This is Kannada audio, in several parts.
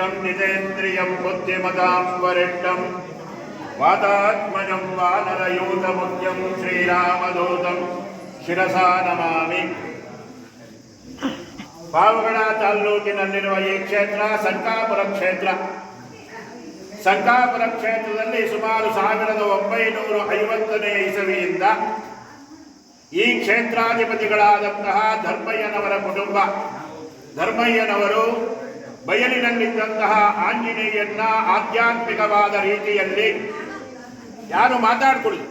ಜ್ಯೇಷ್ಠಂ ನಿಜೇಂದ್ರಿಯಂ ಬುದ್ಧಿಮತಾಂ ವರಿಷ್ಠಂ ವಾತಾತ್ಮಜಂ ವಾನರಯೂತ ಮುಖ್ಯಂ ಶ್ರೀರಾಮದೂತಂ ಶಿರಸಾ ನಮಾಮಿ. ಪಾವಗಡ ತಾಲ್ಲೂಕಿನಲ್ಲಿರುವ ಈ ಕ್ಷೇತ್ರ ಸಂಕಾಪುರ ಕ್ಷೇತ್ರ. ಸಂಕಾಪುರ ಕ್ಷೇತ್ರದಲ್ಲಿ ಸುಮಾರು 1950ನೇ ಇಸವಿಯಿಂದ ಈ ಕ್ಷೇತ್ರಾಧಿಪತಿಗಳಾದಂತಹ ಧರ್ಮಯ್ಯನವರ ಕುಟುಂಬ, ಧರ್ಮಯ್ಯನವರು ಬಯಲಿನಲ್ಲಿದ್ದಂತಹ ಆಂಜನೇಯನ್ನ ಆಧ್ಯಾತ್ಮಿಕವಾದ ರೀತಿಯಲ್ಲಿ, ಯಾರು ಮಾತಾಡ್ಕೊಳ್ಳಿ,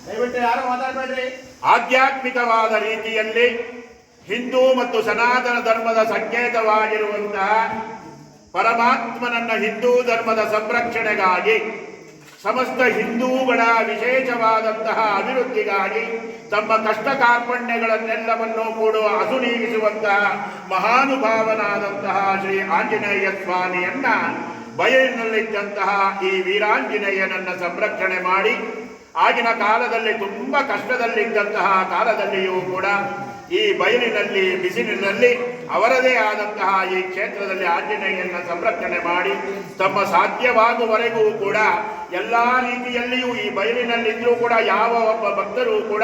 ದಯವಿಟ್ಟು ಯಾರು ಮಾತಾಡಬೇಡ್ರಿ, ಆಧ್ಯಾತ್ಮಿಕವಾದ ರೀತಿಯಲ್ಲಿ ಹಿಂದೂ ಮತ್ತು ಸನಾತನ ಧರ್ಮದ ಸಂಕೇತವಾಗಿರುವಂತಹ ಪರಮಾತ್ಮನನ್ನ ಹಿಂದೂ ಧರ್ಮದ ಸಂರಕ್ಷಣೆಗಾಗಿ, ಸಮಸ್ತ ಹಿಂದೂಗಳ ವಿಶೇಷವಾದಂತಹ ಅಭಿವೃದ್ಧಿಗಾಗಿ ತಮ್ಮ ಕಷ್ಟ ಕಾರ್ಪಣ್ಯಗಳನ್ನೆಲ್ಲವನ್ನೂ ಕೂಡ ಅಸುನೀಗಿಸುವಂತಹ ಮಹಾನುಭಾವನಾದಂತಹ ಶ್ರೀ ಆಂಜನೇಯ ಸ್ವಾಮಿಯನ್ನ ಬಯಲಿನಲ್ಲಿದ್ದಂತಹ ಈ ವೀರಾಂಜನೇಯನನ್ನ ಸಂರಕ್ಷಣೆ ಮಾಡಿ, ಆಗಿನ ಕಾಲದಲ್ಲಿ ತುಂಬ ಕಷ್ಟದಲ್ಲಿದ್ದಂತಹ ಕಾಲದಲ್ಲಿಯೂ ಕೂಡ ಈ ಬಯಲಿನಲ್ಲಿ ಬಿಸಿಲಿನಲ್ಲಿ ಅವರದೇ ಆದಂತಹ ಈ ಕ್ಷೇತ್ರದಲ್ಲಿ ಆಂಜನೇಯನ ಸಂರಕ್ಷಣೆ ಮಾಡಿ ತಮ್ಮ ಸಾಧ್ಯವಾಗುವವರೆಗೂ ಕೂಡ ಎಲ್ಲ ರೀತಿಯಲ್ಲಿಯೂ ಈ ಬಯಲಿನಲ್ಲಿದ್ದರೂ ಕೂಡ ಯಾವ ಒಬ್ಬ ಭಕ್ತರು ಕೂಡ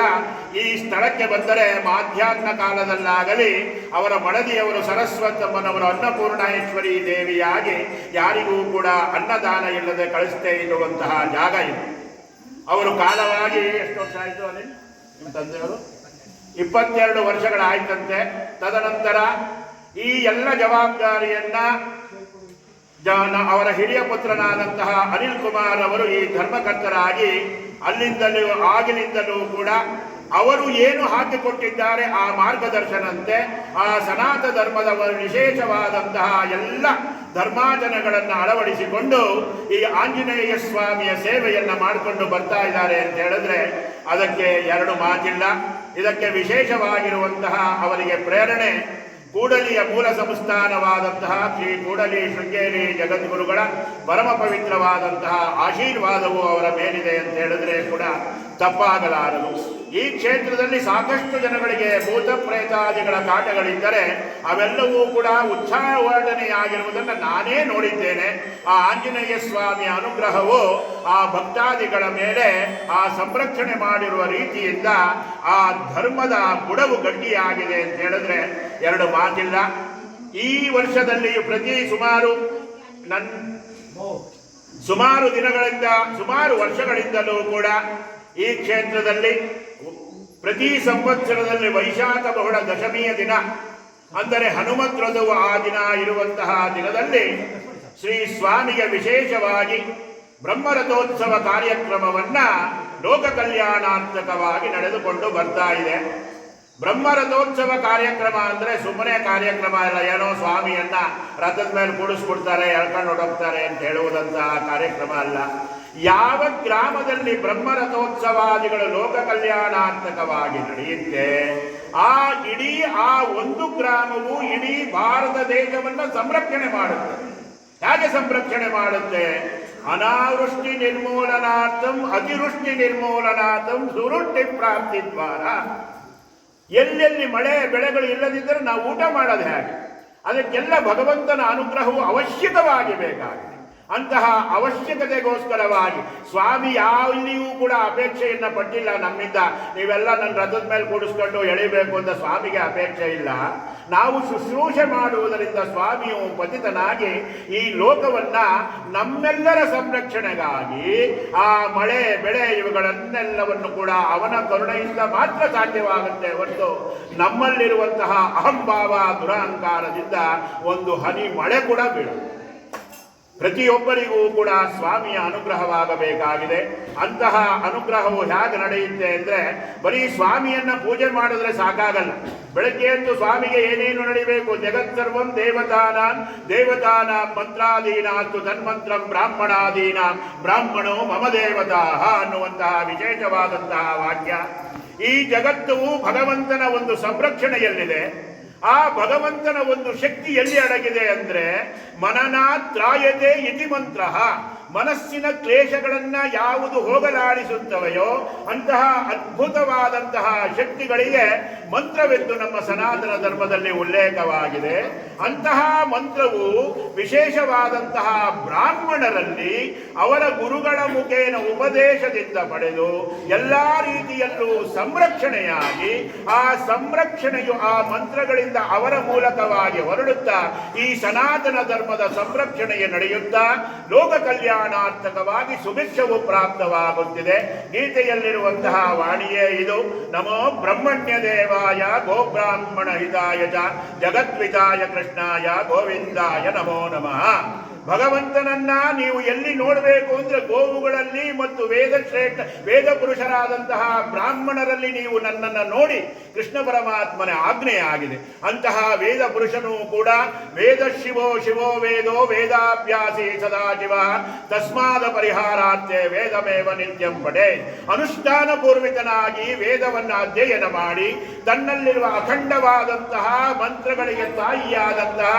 ಈ ಸ್ಥಳಕ್ಕೆ ಬಂದರೆ ಮಾಧ್ಯಾಹ್ನ ಕಾಲದಲ್ಲಾಗಲಿ ಅವರ ಮಡದಿಯವರು ಸರಸ್ವತಮ್ಮನವರು ಅನ್ನಪೂರ್ಣೇಶ್ವರಿ ದೇವಿಯಾಗಿ ಯಾರಿಗೂ ಕೂಡ ಅನ್ನದಾನ ಇಲ್ಲದೆ ಕಳಿಸ್ತೇ ಇರುವಂತಹ ಜಾಗ ಇದು. ಅವರು ಕಾಲವಾಗಿ ಎಷ್ಟು ವರ್ಷ ಆಯಿತು ಅಲ್ಲಿ ನಿಮ್ಮ ತಂದೆಯವರು? 22 ವರ್ಷಗಳಾಯ್ತಂತೆ. ತದನಂತರ ಈ ಎಲ್ಲ ಜವಾಬ್ದಾರಿಯನ್ನ ಅವರ ಹಿರಿಯ ಪುತ್ರನಾದಂತಹ ಅನಿಲ್ ಕುಮಾರ್ ಅವರು ಈ ಧರ್ಮಕರ್ತರಾಗಿ ಅಲ್ಲಿಂದಲೂ ಆಗಿನಿಂದಲೂ ಕೂಡ ಅವರು ಏನು ಹಾಕಿಕೊಟ್ಟಿದ್ದಾರೆ ಆ ಮಾರ್ಗದರ್ಶನಂತೆ ಆ ಸನಾತನ ಧರ್ಮದ ವಿಶೇಷವಾದಂತಹ ಎಲ್ಲ ಧರ್ಮಾಚರಣೆಗಳನ್ನು ಅಳವಡಿಸಿಕೊಂಡು ಈ ಆಂಜನೇಯ ಸ್ವಾಮಿಯ ಸೇವೆಯನ್ನು ಮಾಡಿಕೊಂಡು ಬರ್ತಾ ಇದ್ದಾರೆ ಅಂತ ಹೇಳಿದ್ರೆ ಅದಕ್ಕೆ ಎರಡು ಮಾತಿಲ್ಲ. ಇದಕ್ಕೆ ವಿಶೇಷವಾಗಿರುವಂತಹ ಅವರಿಗೆ ಪ್ರೇರಣೆ ಕೂಡಲಿಯ ಮೂಲ ಸಂಸ್ಥಾನವಾದಂತಹ ಶ್ರೀ ಕೂಡಲಿ ಶೃಂಗೇರಿ ಜಗದ್ಗುರುಗಳ ಪರಮ ಪವಿತ್ರವಾದಂತಹ ಆಶೀರ್ವಾದವು ಅವರ ಮೇಲಿದೆ ಅಂತ ಹೇಳಿದ್ರೆ ಕೂಡ ತಪ್ಪಾಗಲಾರದು. ಈ ಕ್ಷೇತ್ರದಲ್ಲಿ ಸಾಕಷ್ಟು ಜನಗಳಿಗೆ ಭೂತ ಪ್ರೇತಾದಿಗಳ ಕಾಟಗಳಿದ್ದರೆ ಅವೆಲ್ಲವೂ ಕೂಡ ಉಚ್ಚಾರಣೆಯಾಗಿರುವುದನ್ನು ನಾನೇ ನೋಡಿದ್ದೇನೆ. ಆ ಆಂಜನೇಯ ಸ್ವಾಮಿಯ ಅನುಗ್ರಹವು ಆ ಭಕ್ತಾದಿಗಳ ಮೇಲೆ ಆ ಸಂರಕ್ಷಣೆ ಮಾಡಿರುವ ರೀತಿಯಿಂದ ಆ ಧರ್ಮದ ಬುಡವು ಗಟ್ಟಿಯಾಗಿದೆ ಅಂತ ಹೇಳಿದ್ರೆ ಎರಡು ಮಾತಿಲ್ಲ. ಈ ವರ್ಷದಲ್ಲಿ ಪ್ರತಿ ಸುಮಾರು ದಿನಗಳಿಂದ ಸುಮಾರು ವರ್ಷಗಳಿಂದಲೂ ಕೂಡ ಈ ಕ್ಷೇತ್ರದಲ್ಲಿ ಪ್ರತಿ ಸಂವತ್ಸರದಲ್ಲಿ ವೈಶಾಖ ಬಹುಳ ದಶಮಿಯ ದಿನ ಅಂದರೆ ಹನುಮತ್ ರಥವು ಆ ದಿನ ಇರುವಂತಹ ದಿನದಲ್ಲಿ ಶ್ರೀ ಸ್ವಾಮಿಗೆ ವಿಶೇಷವಾಗಿ ಬ್ರಹ್ಮರಥೋತ್ಸವ ಕಾರ್ಯಕ್ರಮವನ್ನ ಲೋಕ ಕಲ್ಯಾಣಾತ್ಮಕವಾಗಿ ನಡೆದುಕೊಂಡು ಬರ್ತಾ ಇದೆ. ಬ್ರಹ್ಮರಥೋತ್ಸವ ಕಾರ್ಯಕ್ರಮ ಅಂದರೆ ಸುಮ್ಮನೆ ಕಾರ್ಯಕ್ರಮ ಇಲ್ಲ, ಏನೋ ಸ್ವಾಮಿಯನ್ನ ರಥದ ಮೇಲೆ ಕೂಡಿಸ್ಬಿಡ್ತಾರೆ, ಎಳ್ಕೊಂಡು ಹೊಡೋಗ್ತಾರೆ ಅಂತ ಹೇಳುವುದಂತಹ ಕಾರ್ಯಕ್ರಮ ಅಲ್ಲ. ಯಾವ ಗ್ರಾಮದಲ್ಲಿ ಬ್ರಹ್ಮರಥೋತ್ಸವಾದಿಗಳು ಲೋಕ ಕಲ್ಯಾಣಾತ್ಮಕವಾಗಿ ನಡೆಯುತ್ತೆ ಆ ಒಂದು ಗ್ರಾಮವು ಇಡೀ ಭಾರತ ದೇಶವನ್ನು ಸಂರಕ್ಷಣೆ ಮಾಡುತ್ತೆ. ಹೇಗೆ ಸಂರಕ್ಷಣೆ ಮಾಡುತ್ತೆ? ಅನಾವೃಷ್ಟಿ ನಿರ್ಮೂಲನಾರ್ಥಂ ಅತಿವೃಷ್ಟಿ ನಿರ್ಮೂಲನಾರ್ಥಂ ಸುವೃಷ್ಟಿ ಪ್ರಾಪ್ತಿ ದ್ವಾರ. ಎಲ್ಲೆಲ್ಲಿ ಮಳೆ ಬೆಳೆಗಳು ಇಲ್ಲದಿದ್ದರೆ ನಾವು ಊಟ ಮಾಡೋದು ಹೇಗೆ? ಅದಕ್ಕೆಲ್ಲ ಭಗವಂತನ ಅನುಗ್ರಹವು ಅವಶ್ಯಕವಾಗಿ ಬೇಕಾಗಿದೆ. ಅಂತಹ ಅವಶ್ಯಕತೆಗೋಸ್ಕರವಾಗಿ ಸ್ವಾಮಿ ಯಾವಲ್ಲಿಯೂ ಕೂಡ ಅಪೇಕ್ಷೆಯನ್ನ ಪಟ್ಟಿಲ್ಲ ನಮ್ಮಿಂದ, ನೀವೆಲ್ಲ ನನ್ನ ರಥದ ಮೇಲೆ ಕೂಡಿಸ್ಕೊಂಡು ಎಳಿಬೇಕು ಅಂತ ಸ್ವಾಮಿಗೆ ಅಪೇಕ್ಷೆ ಇಲ್ಲ. ನಾವು ಶುಶ್ರೂಷೆ ಮಾಡುವುದರಿಂದ ಸ್ವಾಮಿಯು ಪತಿತನಾಗಿ ಈ ಲೋಕವನ್ನ ನಮ್ಮೆಲ್ಲರ ಸಂರಕ್ಷಣೆಗಾಗಿ ಆ ಮಳೆ ಬೆಳೆ ಇವುಗಳನ್ನೆಲ್ಲವನ್ನು ಕೂಡ ಅವನ ಕರುಣೆಯಿಂದ ಮಾತ್ರ ಸಾಧ್ಯವಾಗುತ್ತೆ ಹೊರತು ನಮ್ಮಲ್ಲಿರುವಂತಹ ಅಹಂಭಾವ ದುರಹಂಕಾರದಿಂದ ಒಂದು ಹನಿ ಮಳೆ ಕೂಡ ಬೀಳುತ್ತೆ. ಪ್ರತಿಯೊಬ್ಬರಿಗೂ ಕೂಡ ಸ್ವಾಮಿಯ ಅನುಗ್ರಹವಾಗಬೇಕಾಗಿದೆ. ಅಂತಹ ಅನುಗ್ರಹವು ಹೇಗೆ ನಡೆಯುತ್ತೆ ಅಂದರೆ ಬರೀ ಸ್ವಾಮಿಯನ್ನ ಪೂಜೆ ಮಾಡಿದ್ರೆ ಸಾಕಾಗಲ್ಲ. ಬೆಳಗ್ಗೆ ಎದ್ದು ಸ್ವಾಮಿಗೆ ಏನೇನು ನಡಿಬೇಕು? ಜಗತ್ಸರ್ವಂ ದೇವತಾನ ಮಂತ್ರಾದೀನಾಸ್ತು ತನ್ಮಂತ್ರಂ ಬ್ರಾಹ್ಮಣಾದೀನ ಬ್ರಾಹ್ಮಣೋ ಮಮ ದೇವತಾ ಅನ್ನುವಂತಹ ವಿಶೇಷವಾದಂತಹ ವಾಕ್ಯ. ಈ ಜಗತ್ತು ಭಗವಂತನ ಒಂದು ಸಂರಕ್ಷಣೆಯಲ್ಲಿದೆ. ಆ ಭಗವಂತನ ಒಂದು ಶಕ್ತಿ ಎಲ್ಲಿ ಅಡಗಿದೆ ಅಂದ್ರೆ ಮನನಾತ್ರಾಯತೆ ಇತಿ ಮಂತ್ರ. ಮನಸ್ಸಿನ ಕ್ಲೇಶಗಳನ್ನ ಯಾವುದು ಹೋಗಲಾಡಿಸುತ್ತವೆಯೋ ಅಂತಹ ಅದ್ಭುತವಾದಂತಹ ಶಕ್ತಿಗಳಿಗೆ ಮಂತ್ರವೆಂದು ನಮ್ಮ ಸನಾತನ ಧರ್ಮದಲ್ಲಿ ಉಲ್ಲೇಖವಾಗಿದೆ. ಅಂತಹ ಮಂತ್ರವು ವಿಶೇಷವಾದಂತಹ ಬ್ರಾಹ್ಮಣರಲ್ಲಿ ಅವರ ಗುರುಗಳ ಮುಖೇನ ಉಪದೇಶದಿಂದ ಪಡೆದು ಎಲ್ಲ ರೀತಿಯಲ್ಲೂ ಸಂರಕ್ಷಣೆಯಾಗಿ ಆ ಸಂರಕ್ಷಣೆಯು ಆ ಮಂತ್ರಗಳಿಂದ ಅವರ ಮೂಲಕವಾಗಿ ಹೊರಡುತ್ತಾ ಈ ಸನಾತನ ಧರ್ಮದ ಸಂರಕ್ಷಣೆಯ ನಡೆಯುತ್ತಾ ಲೋಕ ಕಲ್ಯಾಣಾರ್ಥಕವಾಗಿ ಸುಭಿಕ್ಷವು ಪ್ರಾಪ್ತವಾಗುತ್ತಿದೆ. ಗೀತೆಯಲ್ಲಿರುವಂತಹ ವಾಣಿಯೇ ಇದು. ನಮೋ ಬ್ರಹ್ಮಣ್ಯ ದೇವಾಯ ಗೋಬ್ರಾಹ್ಮಣ ಹಿತಾಯ ಚ ಜಗದ್ವಿತಾಯ ಕೃಷ್ಣಾಯ ಗೋವಿಂದಾಯ ನಮೋ ನಮಃ. ಭಗವಂತನನ್ನ ನೀವು ಎಲ್ಲಿ ನೋಡಬೇಕು ಅಂದ್ರೆ ಗೋವುಗಳಲ್ಲಿ ಮತ್ತು ವೇದ ಪುರುಷರಾದಂತಹ ಬ್ರಾಹ್ಮಣರಲ್ಲಿ ನೀವು ನನ್ನನ್ನು ನೋಡಿ ಕೃಷ್ಣ ಪರಮಾತ್ಮನ ಆಜ್ಞೆ ಆಗಿದೆ. ಅಂತಹ ವೇದ ಪುರುಷನೂ ಕೂಡ ವೇದ ಶಿವೋ ವೇದೋ ವೇದಾಭ್ಯಾಸಿ ಸದಾಶಿವ ತಸ್ಮಾದ ಪರಿಹಾರಾರ್ಥೆ ವೇದಮೇವ ನಿತ್ಯಂ ಪಡೆ. ಅನುಷ್ಠಾನ ಪೂರ್ವಿಕನಾಗಿ ವೇದವನ್ನು ಅಧ್ಯಯನ ಮಾಡಿ ತನ್ನಲ್ಲಿರುವ ಅಖಂಡವಾದಂತಹ ಮಂತ್ರಗಳಿಗೆ ತಾಯಿಯಾದಂತಹ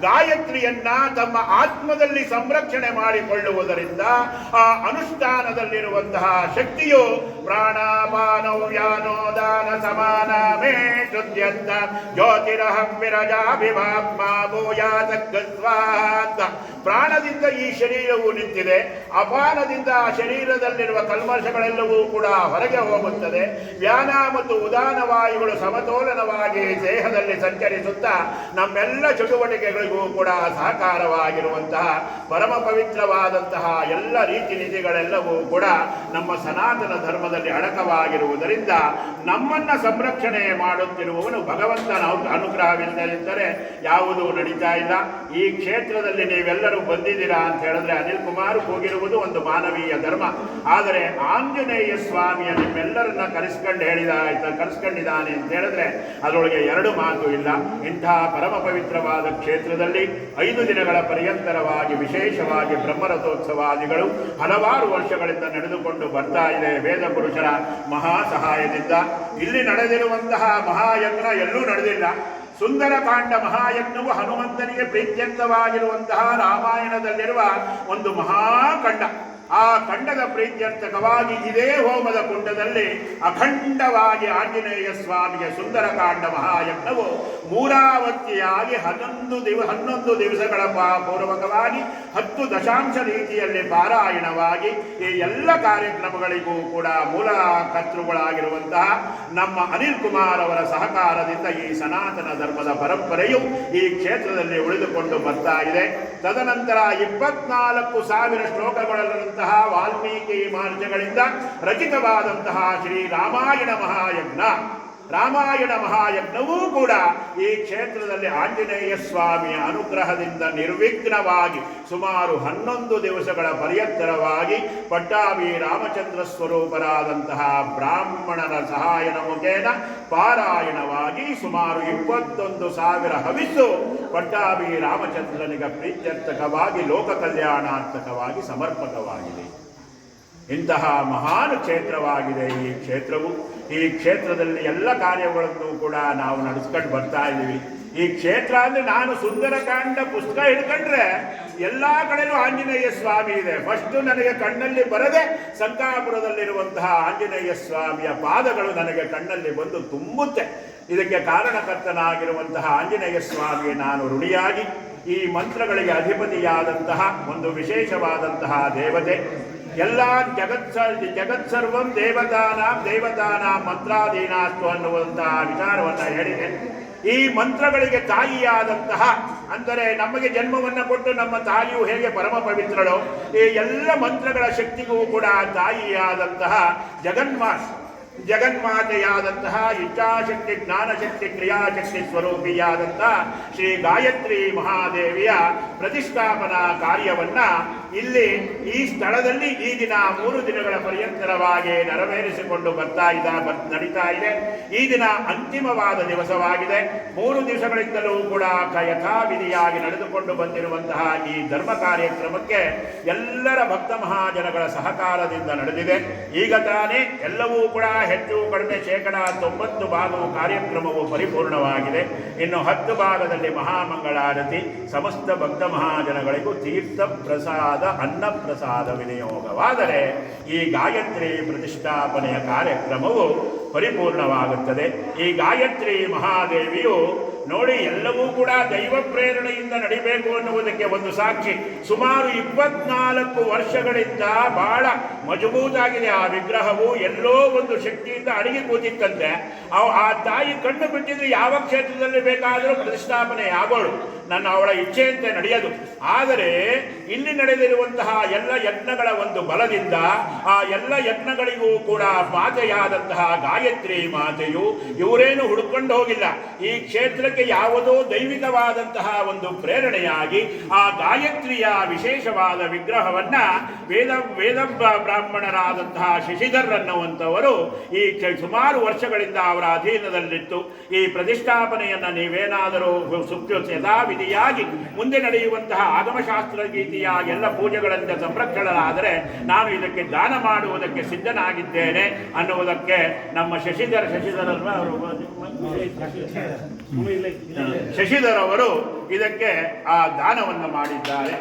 ಗಾಯತ್ರಿಯನ್ನ ತಮ್ಮ ಆತ್ಮದಲ್ಲಿ ಸಂರಕ್ಷಣೆ ಮಾಡಿಕೊಳ್ಳುವುದರಿಂದ ಆ ಅನುಷ್ಠಾನದಲ್ಲಿರುವಂತಹ ಶಕ್ತಿಯು ಪ್ರಾಣಾಪಾನೋ ವ್ಯಾನೋ ದಾನ ಸಮಾನ ಮೇ ಶುದ್ಧ್ಯಂತ ಜ್ಯೋತಿರಹಂ ವಿರಜಾಭಿಮಾತ್ಮ ಭೂಯಾತ. ಪ್ರಾಣದಿಂದ ಈ ಶರೀರವು ನಿಂತಿದೆ. ಅಪಾನದಿಂದ ಆ ಶರೀರದಲ್ಲಿರುವ ಕಲ್ಮಶಗಳೆಲ್ಲವೂ ಕೂಡ ಹೊರಗೆ ಹೋಗುತ್ತದೆ. ವ್ಯಾನ ಮತ್ತು ಉದಾನ ವಾಯುಗಳು ಸಮತೋಲನವಾಗಿ ದೇಹದಲ್ಲಿ ಸಂಚರಿಸುತ್ತಾ ನಮ್ಮೆಲ್ಲ ಚಟುವಟಿಕೆಗಳಿಗೂ ಕೂಡ ಸಹಕಾರವಾಗಿರುವಂತಹ ಪರಮ ಪವಿತ್ರವಾದಂತಹ ಎಲ್ಲ ರೀತಿ ನಿಧಿಗಳೆಲ್ಲವೂ ಕೂಡ ನಮ್ಮ ಸನಾತನ ಧರ್ಮದಲ್ಲಿ ಅಡಕವಾಗಿರುವುದರಿಂದ ನಮ್ಮನ್ನ ಸಂರಕ್ಷಣೆ ಮಾಡುತ್ತಿರುವವನು ಭಗವಂತನ ಅನುಗ್ರಹವಿಲ್ಲದಿದ್ದರೆ ಯಾವುದೂ ನಡೀತಾ ಇಲ್ಲ. ಈ ಕ್ಷೇತ್ರದಲ್ಲಿ ನೀವೆಲ್ಲರೂ ಬಂದಿದ್ದೀರಾ ಅಂತ ಹೇಳಿದ್ರೆ ಅನಿಲ್ ಕುಮಾರ್ ಹೋಗಿರುವುದು ಒಂದು ಮಾನವೀಯ ಧರ್ಮ. ಆದರೆ ಆಂಜನೇಯ ಸ್ವಾಮಿಯ ನಿಮ್ಮೆಲ್ಲರನ್ನ ಕರೆಸ್ಕೊಂಡಿದ್ದಾನೆ ಅಂತ ಹೇಳಿದ್ರೆ ಅದರೊಳಗೆ ಎರಡು ಮಾತು ಇಲ್ಲ. ಇಂತಹ ಪರಮ ಪವಿತ್ರವಾದ ಕ್ಷೇತ್ರದಲ್ಲಿ 5 ದಿನಗಳ ಪರ್ಯಂತರವಾಗಿ ವಿಶೇಷವಾಗಿ ಬ್ರಹ್ಮರಥೋತ್ಸವಾದಿಗಳು ಹಲವಾರು ವರ್ಷಗಳಿಂದ ನಡೆದುಕೊಂಡು ಬರ್ತಾ ಇದೆ ವೇದ ಪುರುಷರ ಮಹಾ ಸಹಾಯದಿಂದ. ಇಲ್ಲಿ ನಡೆದಿರುವಂತಹ ಮಹಾಯಜ್ಞ ಎಲ್ಲೂ ನಡೆದಿಲ್ಲ. ಸುಂದರಕಾಂಡ ಮಹಾಯಜ್ಞವು ಹನುಮಂತನಿಗೆ ಪ್ರೀತ್ಯರ್ಥವಾಗಿರುವಂತಹ ರಾಮಾಯಣದಲ್ಲಿರುವ ಒಂದು ಮಹಾಖಂಡ. ಆ ಖಂಡದ ಪ್ರೀತ್ಯರ್ಥಕವಾಗಿ ಇದೇ ಹೋಮದ ಕುಂಡದಲ್ಲಿ ಅಖಂಡವಾಗಿ ಆಂಜನೇಯ ಸ್ವಾಮಿಯ ಸುಂದರಕಾಂಡ ಮಹಾಯಜ್ಞವು ಮೂರಾವರ್ತಿಯಾಗಿ 11 ದಿವಸಗಳ ಪೂರ್ವಕವಾಗಿ 10 ದಶಾಂಶ ರೀತಿಯಲ್ಲಿ ಪಾರಾಯಣವಾಗಿ ಈ ಎಲ್ಲ ಕಾರ್ಯಕ್ರಮಗಳಿಗೂ ಕೂಡ ಮೂಲ ಕರ್ತೃಗಳಾಗಿರುವಂತಹ ನಮ್ಮ ಅನಿಲ್ ಕುಮಾರ್ ಅವರ ಸಹಕಾರದಿಂದ ಈ ಸನಾತನ ಧರ್ಮದ ಪರಂಪರೆಯು ಈ ಕ್ಷೇತ್ರದಲ್ಲಿ ಉಳಿದುಕೊಂಡು ಬರ್ತಾ ಇದೆ. ತದನಂತರ 24,000 ಶ್ಲೋಕಗಳಲ್ಲಿರುವಂತಹ ವಾಲ್ಮೀಕಿ ಮಾರ್ಗಗಳಿಂದ ರಚಿತವಾದಂತಹ ಶ್ರೀ ರಾಮಾಯಣ ಮಹಾಯಜ್ಞವೂ ಕೂಡ ಈ ಕ್ಷೇತ್ರದಲ್ಲಿ ಆಂಜನೇಯ ಸ್ವಾಮಿಯ ಅನುಗ್ರಹದಿಂದ ನಿರ್ವಿಘ್ನವಾಗಿ ಸುಮಾರು 11 ದಿವಸಗಳ ಪರ್ಯಂತರವಾಗಿ ಪಟ್ಟಾಭಿ ರಾಮಚಂದ್ರ ಸ್ವರೂಪರಾದಂತಹ ಬ್ರಾಹ್ಮಣರ ಸಹಾಯನ ಮುಖೇನ ಪಾರಾಯಣವಾಗಿ ಸುಮಾರು 21,000 ಹವಿಸ್ಸು ಪಟ್ಟಾಭಿ ರಾಮಚಂದ್ರನಿಗೆ ಪ್ರೀತ್ಯರ್ಥಕವಾಗಿ ಲೋಕ ಕಲ್ಯಾಣಾರ್ಥಕವಾಗಿ ಸಮರ್ಪಕವಾಗಿದೆ. ಇಂತಹ ಮಹಾನ್ ಕ್ಷೇತ್ರವಾಗಿದೆ ಈ ಕ್ಷೇತ್ರವು. ಈ ಕ್ಷೇತ್ರದಲ್ಲಿ ಎಲ್ಲ ಕಾರ್ಯಗಳನ್ನು ಕೂಡ ನಾವು ನಡೆಸ್ಕೊಂಡು ಬರ್ತಾ ಇದ್ದೀವಿ. ಈ ಕ್ಷೇತ್ರ ಅಂದರೆ ನಾನು ಸುಂದರಕಾಂಡ ಪುಸ್ತಕ ಹಿಡ್ಕೊಂಡ್ರೆ ಎಲ್ಲ ಕಡೆಯೂ ಆಂಜನೇಯ ಸ್ವಾಮಿ ಇದೆ. ಫಸ್ಟು ನನಗೆ ಕಣ್ಣಲ್ಲಿ ಬರದೆ ಸಂಕಾಪುರದಲ್ಲಿರುವಂತಹ ಆಂಜನೇಯ ಸ್ವಾಮಿಯ ಪಾದಗಳು ನನಗೆ ಕಣ್ಣಲ್ಲಿ ಬಂದು ತುಂಬುತ್ತೆ. ಇದಕ್ಕೆ ಕಾರಣಕರ್ತನಾಗಿರುವಂತಹ ಆಂಜನೇಯ ಸ್ವಾಮಿಗೆ ನಾನು ಋಣಿಯಾಗಿ ಈ ಮಂತ್ರಗಳಿಗೆ ಅಧಿಪತಿಯಾದಂತಹ ಒಂದು ವಿಶೇಷವಾದಂತಹ ದೇವತೆ. ಎಲ್ಲ ಜಗತ್ಸರ್ವಂ ದೇವತಾನಾಂ ಮಂತ್ರಾಧೀನಾಸ್ತು ಅನ್ನುವಂತಹ ವಿಚಾರವನ್ನು ಹೇಳಿದೆ. ಈ ಮಂತ್ರಗಳಿಗೆ ತಾಯಿಯಾದಂತಹ ಅಂದರೆ ನಮಗೆ ಜನ್ಮವನ್ನು ಕೊಟ್ಟು ನಮ್ಮ ತಾಯಿಯು ಹೇಗೆ ಪರಮ ಪವಿತ್ರಳೋ ಈ ಎಲ್ಲ ಮಂತ್ರಗಳ ಶಕ್ತಿಗೂ ಕೂಡ ತಾಯಿಯಾದಂತಹ ಜಗನ್ಮಾತೆಯಾದಂತಹ ಇಚ್ಛಾಶಕ್ತಿ ಜ್ಞಾನಶಕ್ತಿ ಕ್ರಿಯಾಶಕ್ತಿ ಸ್ವರೂಪಿಯಾದಂತಹ ಶ್ರೀ ಗಾಯತ್ರಿ ಮಹಾದೇವಿಯ ಪ್ರತಿಷ್ಠಾಪನಾ ಕಾರ್ಯವನ್ನ ಇಲ್ಲಿ ಈ ಸ್ಥಳದಲ್ಲಿ ಈ ದಿನ 3 ದಿನಗಳ ಪರ್ಯಂತರವಾಗಿ ನೆರವೇರಿಸಿಕೊಂಡು ನಡೀತಾ ಇದೆ. ಈ ದಿನ ಅಂತಿಮವಾದ ದಿವಸವಾಗಿದೆ. 3 ದಿವಸಗಳಿಂದಲೂ ಕೂಡ ಯಥಾವಿಧಿಯಾಗಿ ನಡೆದುಕೊಂಡು ಬಂದಿರುವಂತಹ ಈ ಧರ್ಮ ಕಾರ್ಯಕ್ರಮಕ್ಕೆ ಎಲ್ಲರ ಭಕ್ತ ಮಹಾಜನಗಳ ಸಹಕಾರದಿಂದ ನಡೆದಿದೆ. ಈಗ ತಾನೇ ಎಲ್ಲವೂ ಕೂಡ ಹೆಚ್ಚು ಕಡಿಮೆ 90% ಭಾಗವು ಕಾರ್ಯಕ್ರಮವು ಪರಿಪೂರ್ಣವಾಗಿದೆ. ಇನ್ನು 10 ಭಾಗದಲ್ಲಿ ಮಹಾಮಂಗಳಾರತಿ ಸಮಸ್ತ ಭಕ್ತ ಮಹಾಜನಗಳಿಗೂ ತೀರ್ಥ ಪ್ರಸಾದ ವಿಧವಾದ ಅನ್ನಪ್ರಸಾದ ವಿನಿಯೋಗವಾದರೆ ಈ ಗಾಯತ್ರಿ ಪ್ರತಿಷ್ಠಾಪನೆಯ ಕಾರ್ಯಕ್ರಮವು ಪರಿಪೂರ್ಣವಾಗುತ್ತದೆ. ಈ ಗಾಯತ್ರಿ ಮಹಾದೇವಿಯು ನೋಡಿ ಎಲ್ಲವೂ ಕೂಡ ದೈವ ಪ್ರೇರಣೆಯಿಂದ ನಡಿಬೇಕು ಅನ್ನುವುದಕ್ಕೆ ಒಂದು ಸಾಕ್ಷಿ. ಸುಮಾರು 24 ವರ್ಷಗಳಿಂದ ಬಹಳ ಮಜಬೂತಾಗಿದೆ ಆ ವಿಗ್ರಹವು. ಎಲ್ಲೋ ಒಂದು ಶಕ್ತಿಯಿಂದ ಅಡಿಗೆ ಕೂತಿತ್ತಂತೆ. ಆ ತಾಯಿ ಕಣ್ಣು ಬಿಟ್ಟಿದ್ರೆ ಯಾವ ಕ್ಷೇತ್ರದಲ್ಲಿ ಬೇಕಾದರೂ ಪ್ರತಿಷ್ಠಾಪನೆ ಆಗೋಳು, ಅವಳ ಇಚ್ಛೆಯಂತೆ ನಡೆಯದು. ಆದರೆ ಇಲ್ಲಿ ನಡೆದಿರುವಂತಹ ಎಲ್ಲ ಯಜ್ಞಗಳ ಒಂದು ಬಲದಿಂದ ಆ ಎಲ್ಲ ಯಜ್ಞಗಳಿಗೂ ಕೂಡ ಮಾತೆಯಾದಂತಹ ಗಾಯತ್ರಿ ಮಾತೆಯು ಇವರೇನು ಹುಡುಕೊಂಡು ಹೋಗಿಲ್ಲ. ಈ ಕ್ಷೇತ್ರಕ್ಕೆ ಯಾವುದೋ ದೈವಿಕವಾದಂತಹ ಒಂದು ಪ್ರೇರಣೆಯಾಗಿ ಆ ಗಾಯತ್ರಿಯ ವಿಶೇಷವಾದ ವಿಗ್ರಹವನ್ನ ವೇದ ಬ್ರಾಹ್ಮಣರಾದಂತಹ ಶಶಿಧರ್ ಅನ್ನುವಂಥವರು ಈ ಸುಮಾರು ವರ್ಷಗಳಿಂದ ಅವರ ಅಧೀನದಲ್ಲಿತ್ತು. ಈ ಪ್ರತಿಷ್ಠಾಪನೆಯನ್ನ ನೀವೇನಾದರೂ ಯಥಾವಿಧಿಯಾಗಿ ಮುಂದೆ ನಡೆಯುವಂತಹ ಆಗಮಶಾಸ್ತ್ರ ಗೀತೆಯ ಎಲ್ಲ ಪೂಜೆಗಳಿಂದ ಸಂರಕ್ಷಣರಾದರೆ ನಾನು ಇದಕ್ಕೆ ದಾನ ಮಾಡುವುದಕ್ಕೆ ಸಿದ್ಧನಾಗಿದ್ದೇನೆ ಅನ್ನುವುದಕ್ಕೆ ನಮ್ಮ ಶಶಿಧರ್ ಅಲ್ವಾ ಅವರು ಶಶಿಧರ್ ಅವರು ಇದಕ್ಕೆ ಆ ದಾನವನ್ನು ಮಾಡಿದ್ದಾರೆ.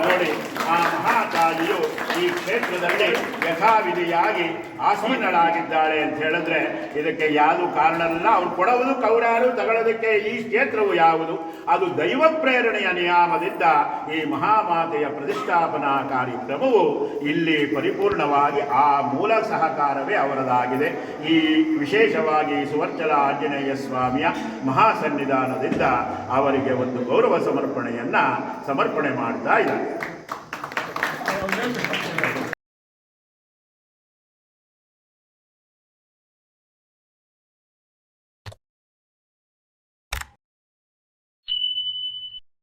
ನೋಡಿ ಆ ಮಹಾತಾಯಿಯು ಈ ಕ್ಷೇತ್ರದಲ್ಲಿ ಯಥಾವಿಧಿಯಾಗಿ ಆಸೀನಳಾಗಿದ್ದಾಳೆ ಅಂತ ಹೇಳಿದ್ರೆ ಇದಕ್ಕೆ ಯಾವುದು ಕಾರಣ ಅಲ್ಲ. ಅವ್ರು ಕೊಡುವುದು ಕೌರಾರು, ತಗೊಳ್ಳೋದಕ್ಕೆ ಈ ಕ್ಷೇತ್ರವು ಯಾವುದು? ಅದು ದೈವ ಪ್ರೇರಣೆಯ ನಿಯಾಮದಿಂದ ಈ ಮಹಾಮಾತೆಯ ಪ್ರತಿಷ್ಠಾಪನಾ ಕಾರ್ಯಕ್ರಮವು ಇಲ್ಲಿ ಪರಿಪೂರ್ಣವಾಗಿ ಆ ಮೂಲ ಸಹಕಾರವೇ ಅವರದಾಗಿದೆ. ಈ ವಿಶೇಷವಾಗಿ ಸುವರ್ಚಲ ಆಂಜನೇಯ ಸ್ವಾಮಿಯ ಮಹಾಸನ್ನಿಧಾನದಿಂದ ಅವರಿಗೆ ಒಂದು ಗೌರವ ಸಮರ್ಪಣೆ ಮಾಡ್ತಾ ಇದ್ದಾರೆ.